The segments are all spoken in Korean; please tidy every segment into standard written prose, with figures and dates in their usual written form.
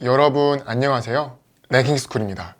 여러분 안녕하세요. 랭킹스쿨입니다.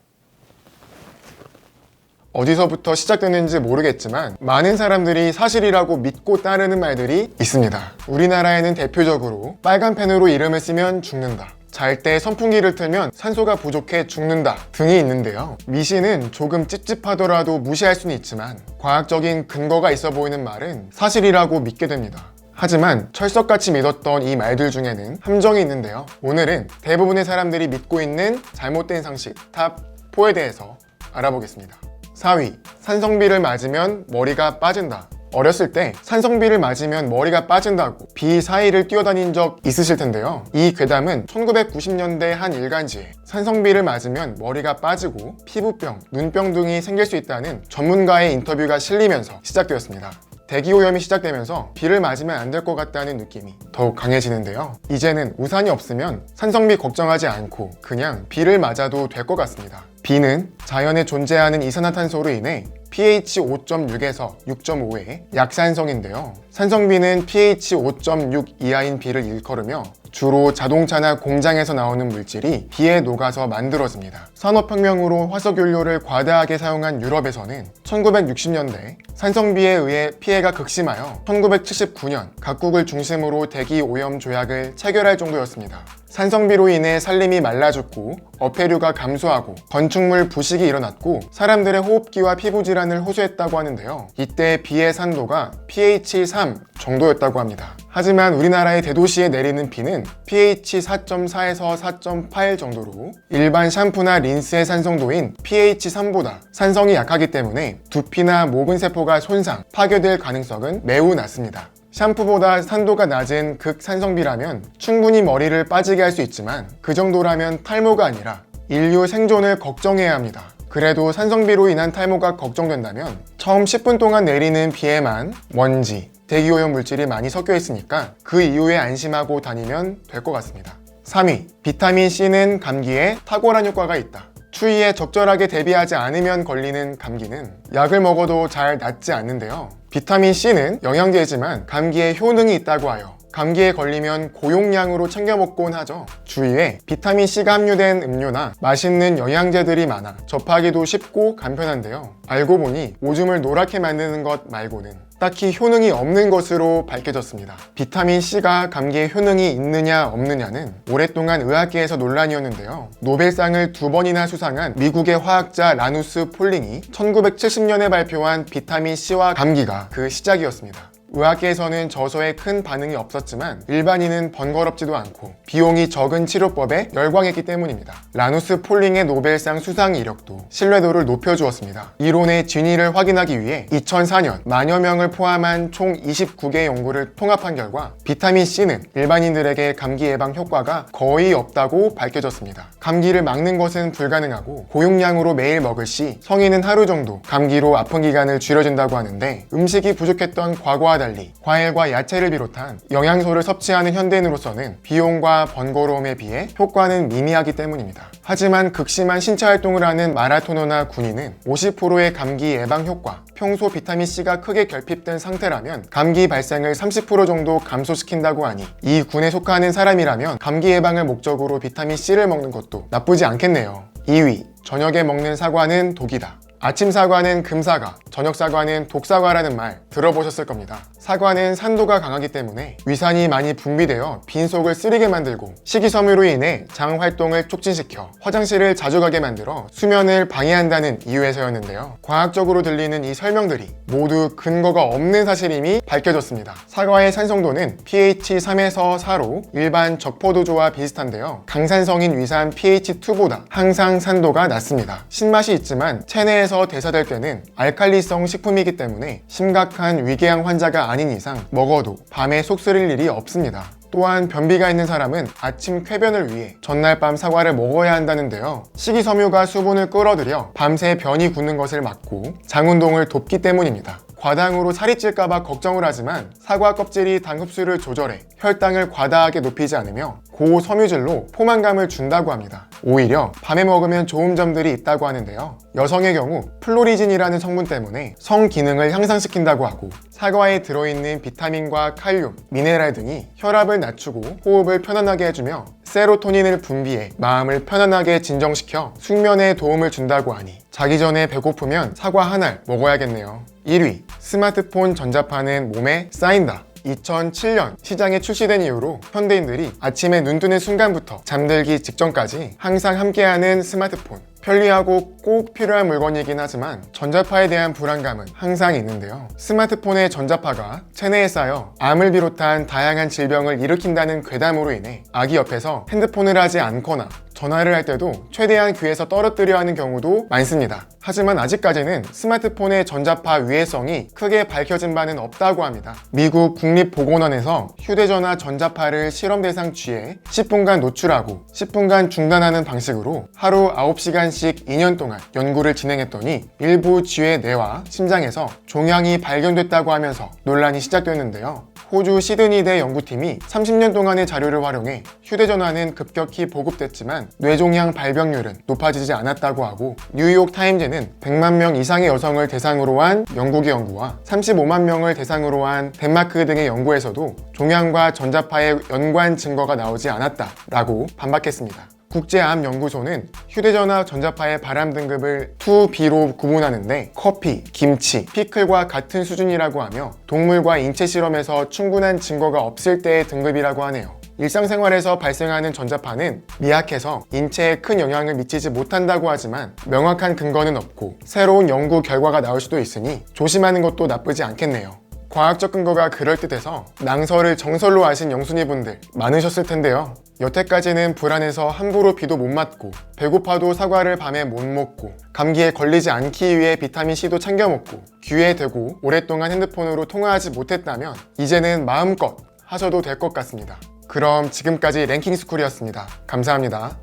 어디서부터 시작됐는지 모르겠지만 많은 사람들이 사실이라고 믿고 따르는 말들이 있습니다. 우리나라에는 대표적으로 빨간 펜으로 이름을 쓰면 죽는다, 잘 때 선풍기를 틀면 산소가 부족해 죽는다 등이 있는데요. 미신은 조금 찝찝하더라도 무시할 수는 있지만 과학적인 근거가 있어 보이는 말은 사실이라고 믿게 됩니다. 하지만 철석같이 믿었던 이 말들 중에는 함정이 있는데요. 오늘은 대부분의 사람들이 믿고 있는 잘못된 상식 탑 4에 대해서 알아보겠습니다. 4위, 산성비를 맞으면 머리가 빠진다. 어렸을 때 산성비를 맞으면 머리가 빠진다고 비 사이를 뛰어다닌 적 있으실 텐데요. 이 괴담은 1990년대 한 일간지에 산성비를 맞으면 머리가 빠지고 피부병, 눈병 등이 생길 수 있다는 전문가의 인터뷰가 실리면서 시작되었습니다. 대기오염이 시작되면서 비를 맞으면 안 될 것 같다는 느낌이 더욱 강해지는데요. 이제는 우산이 없으면 산성비 걱정하지 않고 그냥 비를 맞아도 될 것 같습니다. 비는 자연에 존재하는 이산화탄소로 인해 pH 5.6에서 6.5의 약산성인데요. 산성비는 pH 5.6 이하인 비를 일컬으며 주로 자동차나 공장에서 나오는 물질이 비에 녹아서 만들어집니다. 산업혁명으로 화석연료를 과다하게 사용한 유럽에서는 1960년대 산성비에 의해 피해가 극심하여 1979년 각국을 중심으로 대기오염 조약을 체결할 정도였습니다. 산성비로 인해 산림이 말라 죽고 어패류가 감소하고 건축물 부식이 일어났고 사람들의 호흡기와 피부 질환을 호소했다고 하는데요. 이때 비의 산도가 pH 3 정도였다고 합니다. 하지만 우리나라의 대도시에 내리는 비는 pH 4.4에서 4.8 정도로 일반 샴푸나 린스의 산성도인 pH 3보다 산성이 약하기 때문에 두피나 모근 세포가 손상, 파괴될 가능성은 매우 낮습니다. 샴푸보다 산도가 낮은 극산성비라면 충분히 머리를 빠지게 할 수 있지만 그 정도라면 탈모가 아니라 인류 생존을 걱정해야 합니다. 그래도 산성비로 인한 탈모가 걱정된다면 처음 10분 동안 내리는 비에만 먼지, 대기오염 물질이 많이 섞여 있으니까 그 이후에 안심하고 다니면 될 것 같습니다. 3위, 비타민C는 감기에 탁월한 효과가 있다. 추위에 적절하게 대비하지 않으면 걸리는 감기는 약을 먹어도 잘 낫지 않는데요. 비타민C는 영양제지만 감기에 효능이 있다고 하여 감기에 걸리면 고용량으로 챙겨 먹곤 하죠. 주위에 비타민C가 함유된 음료나 맛있는 영양제들이 많아 접하기도 쉽고 간편한데요. 알고 보니 오줌을 노랗게 만드는 것 말고는 딱히 효능이 없는 것으로 밝혀졌습니다. 비타민C가 감기에 효능이 있느냐 없느냐는 오랫동안 의학계에서 논란이었는데요. 노벨상을 2번이나 수상한 미국의 화학자 라누스 폴링이 1970년에 발표한 비타민C와 감기가 그 시작이었습니다. 의학계에서는 저서에 큰 반응이 없었지만 일반인은 번거롭지도 않고 비용이 적은 치료법에 열광했기 때문입니다. 라누스 폴링의 노벨상 수상 이력도 신뢰도를 높여주었습니다. 이론의 진위를 확인하기 위해 2004년 만여 명을 포함한 총 29개 연구를 통합한 결과 비타민C는 일반인들에게 감기 예방 효과가 거의 없다고 밝혀졌습니다. 감기를 막는 것은 불가능하고 고용량으로 매일 먹을 시 성인은 하루 정도 감기로 아픈 기간을 줄여준다고 하는데 음식이 부족했던 과거와 달리 과일과 야채를 비롯한 영양소를 섭취하는 현대인으로서는 비용과 번거로움에 비해 효과는 미미하기 때문입니다. 하지만 극심한 신체 활동을 하는 마라토너나 군인은 50%의 감기 예방 효과, 평소 비타민C가 크게 결핍된 상태라면 감기 발생을 30% 정도 감소시킨다고 하니 이 군에 속하는 사람이라면 감기 예방을 목적으로 비타민C를 먹는 것도 나쁘지 않겠네요. 2위, 저녁에 먹는 사과는 독이다. 아침 사과는 금사과, 저녁 사과는 독사과라는 말 들어보셨을 겁니다. 사과는 산도가 강하기 때문에 위산이 많이 분비되어 빈속을 쓰리게 만들고 식이섬유로 인해 장 활동을 촉진시켜 화장실을 자주 가게 만들어 수면을 방해한다는 이유에서였는데요. 과학적으로 들리는 이 설명들이 모두 근거가 없는 사실임이 밝혀졌습니다. 사과의 산성도는 pH 3에서 4로 일반 적포도주와 비슷한데요. 강산성인 위산 pH 2보다 항상 산도가 낮습니다. 신맛이 있지만 체내에서 대사될 때는 알칼리성 식품이기 때문에 심각한 위궤양 환자가 아닌 이상 먹어도 밤에 속 쓰릴 일이 없습니다. 또한 변비가 있는 사람은 아침 쾌변을 위해 전날 밤 사과를 먹어야 한다는데요. 식이섬유가 수분을 끌어들여 밤새 변이 굳는 것을 막고 장 운동을 돕기 때문입니다. 과당으로 살이 찔까봐 걱정을 하지만 사과 껍질이 당 흡수를 조절해 혈당을 과다하게 높이지 않으며 고섬유질로 포만감을 준다고 합니다. 오히려 밤에 먹으면 좋은 점들이 있다고 하는데요. 여성의 경우 플로리진이라는 성분 때문에 성 기능을 향상시킨다고 하고, 사과에 들어있는 비타민과 칼륨, 미네랄 등이 혈압을 낮추고 호흡을 편안하게 해주며 세로토닌을 분비해 마음을 편안하게 진정시켜 숙면에 도움을 준다고 하니 자기 전에 배고프면 사과 한 알 먹어야겠네요. 1위, 스마트폰 전자파는 몸에 쌓인다. 2007년 시장에 출시된 이후로 현대인들이 아침에 눈 뜨는 순간부터 잠들기 직전까지 항상 함께하는 스마트폰. 편리하고 꼭 필요한 물건이긴 하지만 전자파에 대한 불안감은 항상 있는데요. 스마트폰의 전자파가 체내에 쌓여 암을 비롯한 다양한 질병을 일으킨다는 괴담으로 인해 아기 옆에서 핸드폰을 하지 않거나 전화를 할 때도 최대한 귀에서 떨어뜨려 하는 경우도 많습니다. 하지만 아직까지는 스마트폰의 전자파 위해성이 크게 밝혀진 바는 없다고 합니다. 미국 국립보건원에서 휴대전화 전자파를 실험 대상 쥐에 10분간 노출하고 10분간 중단하는 방식으로 하루 9시간씩 2년 동안 연구를 진행했더니 일부 쥐의 뇌와 심장에서 종양이 발견됐다고 하면서 논란이 시작됐는데요. 호주 시드니대 연구팀이 30년 동안의 자료를 활용해 휴대전화는 급격히 보급됐지만 뇌종양 발병률은 높아지지 않았다고 하고, 뉴욕 타임즈는 100만 명 이상의 여성을 대상으로 한 영국의 연구와 35만 명을 대상으로 한 덴마크 등의 연구에서도 종양과 전자파의 연관 증거가 나오지 않았다라고 반박했습니다. 국제암연구소는 휴대전화 전자파의 바람 등급을 2B로 구분하는데 커피, 김치, 피클과 같은 수준이라고 하며 동물과 인체 실험에서 충분한 증거가 없을 때의 등급이라고 하네요. 일상생활에서 발생하는 전자파는 미약해서 인체에 큰 영향을 미치지 못한다고 하지만 명확한 근거는 없고 새로운 연구 결과가 나올 수도 있으니 조심하는 것도 나쁘지 않겠네요. 과학적 근거가 그럴듯해서 낭설을 정설로 하신 영순이분들 많으셨을 텐데요. 여태까지는 불안해서 함부로 비도 못 맞고 배고파도 사과를 밤에 못 먹고 감기에 걸리지 않기 위해 비타민C도 챙겨 먹고 귀에 대고 오랫동안 핸드폰으로 통화하지 못했다면 이제는 마음껏 하셔도 될 것 같습니다. 그럼 지금까지 랭킹스쿨이었습니다. 감사합니다.